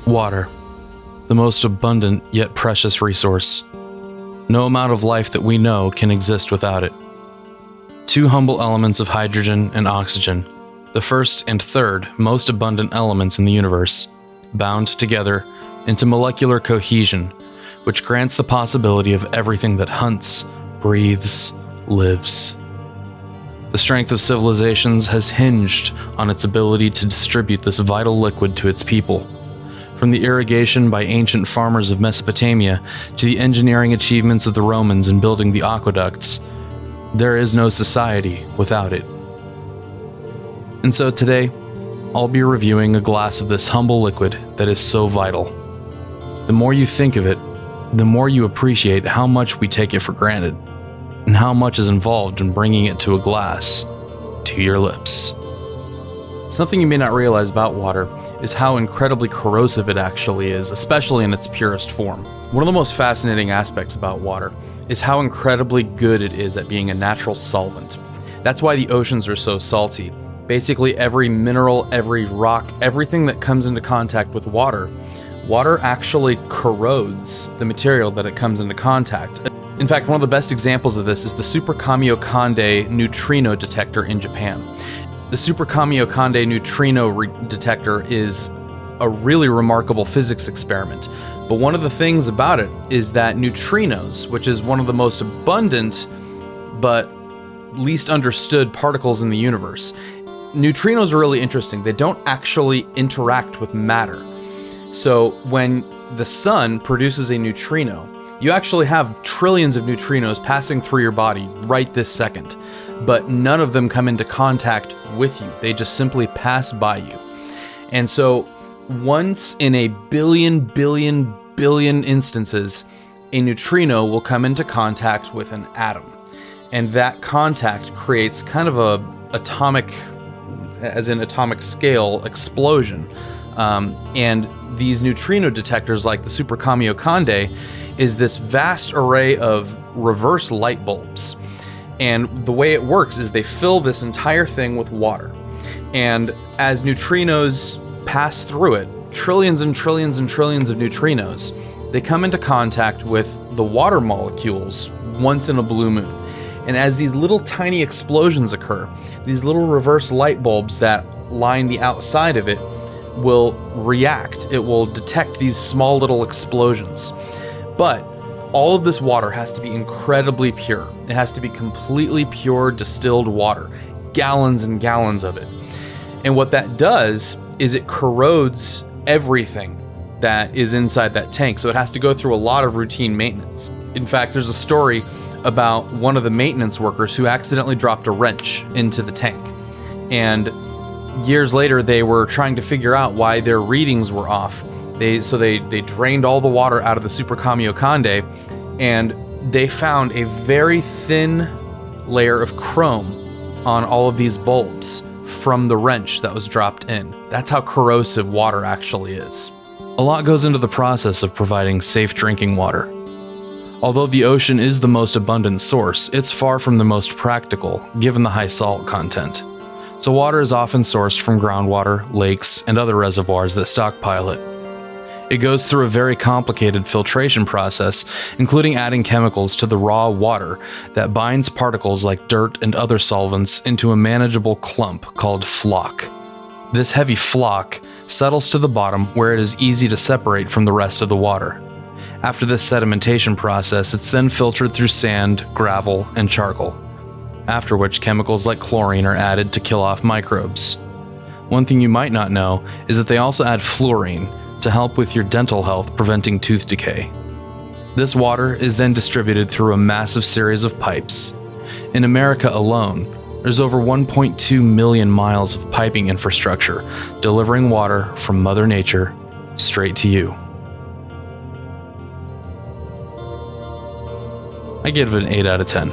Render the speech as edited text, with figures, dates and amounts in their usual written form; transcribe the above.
Water, the most abundant yet precious resource. No amount of life that we know can exist without it. Two humble elements of hydrogen and oxygen, the first and third most abundant elements in the universe, bound together into molecular cohesion, which grants the possibility of everything that hunts, breathes, lives. The strength of civilizations has hinged on its ability to distribute this vital liquid to its people. From the irrigation by ancient farmers of Mesopotamia to the engineering achievements of the Romans in building the aqueducts, there is no society without it. And so today, I'll be reviewing a glass of this humble liquid that is so vital. The more you think of it, the more you appreciate how much we take it for granted, and how much is involved in bringing it to a glass, to your lips. Something you may not realize about water is how incredibly corrosive it actually is, especially in its purest form. One of the most fascinating aspects about water is how incredibly good it is at being a natural solvent. That's why the oceans are so salty. Basically every mineral, every rock, everything that comes into contact with water actually corrodes the material that it comes into contact. In fact, one of the best examples of this is the Super Kamiokande neutrino detector in Japan. The Super Kamiokande neutrino detector is a really remarkable physics experiment. But one of the things about it is that neutrinos, which is one of the most abundant but least understood particles in the universe, neutrinos are really interesting. They don't actually interact with matter. So when the sun produces a neutrino, you actually have trillions of neutrinos passing through your body right this second, but none of them come into contact with you. They just simply pass by you. And so once in a billion instances, a neutrino will come into contact with an atom. And that contact creates kind of a atomic, as in atomic scale, explosion. And these neutrino detectors, like the Super Kamiokande, is this vast array of reverse light bulbs. And the way it works is they fill this entire thing with water. And as neutrinos pass through it, trillions and trillions and trillions of neutrinos, they come into contact with the water molecules once in a blue moon. And as these little tiny explosions occur, these little reverse light bulbs that line the outside of it will react. It will detect these small little explosions. But all of this water has to be incredibly pure. It has to be completely pure distilled water, gallons and gallons of it. And what that does is it corrodes everything that is inside that tank. So it has to go through a lot of routine maintenance. In fact, there's a story about one of the maintenance workers who accidentally dropped a wrench into the tank. And years later, they were trying to figure out why their readings were off. They drained all the water out of the Super Kamiokande, and they found a very thin layer of chrome on all of these bulbs from the wrench that was dropped in. That's how corrosive water actually is. A lot goes into the process of providing safe drinking water. Although the ocean is the most abundant source, it's far from the most practical, given the high salt content. So water is often sourced from groundwater, lakes, and other reservoirs that stockpile it. It goes through a very complicated filtration process, including adding chemicals to the raw water that binds particles like dirt and other solvents into a manageable clump called flock. This heavy flock settles to the bottom where it is easy to separate from the rest of the water. After this sedimentation process, it's then filtered through sand, gravel, and charcoal, after which chemicals like chlorine are added to kill off microbes. One thing you might not know is that they also add fluorine to help with your dental health, preventing tooth decay. This water is then distributed through a massive series of pipes. In America alone, there's over 1.2 million miles of piping infrastructure delivering water from Mother Nature straight to you. I give it an 8 out of 10.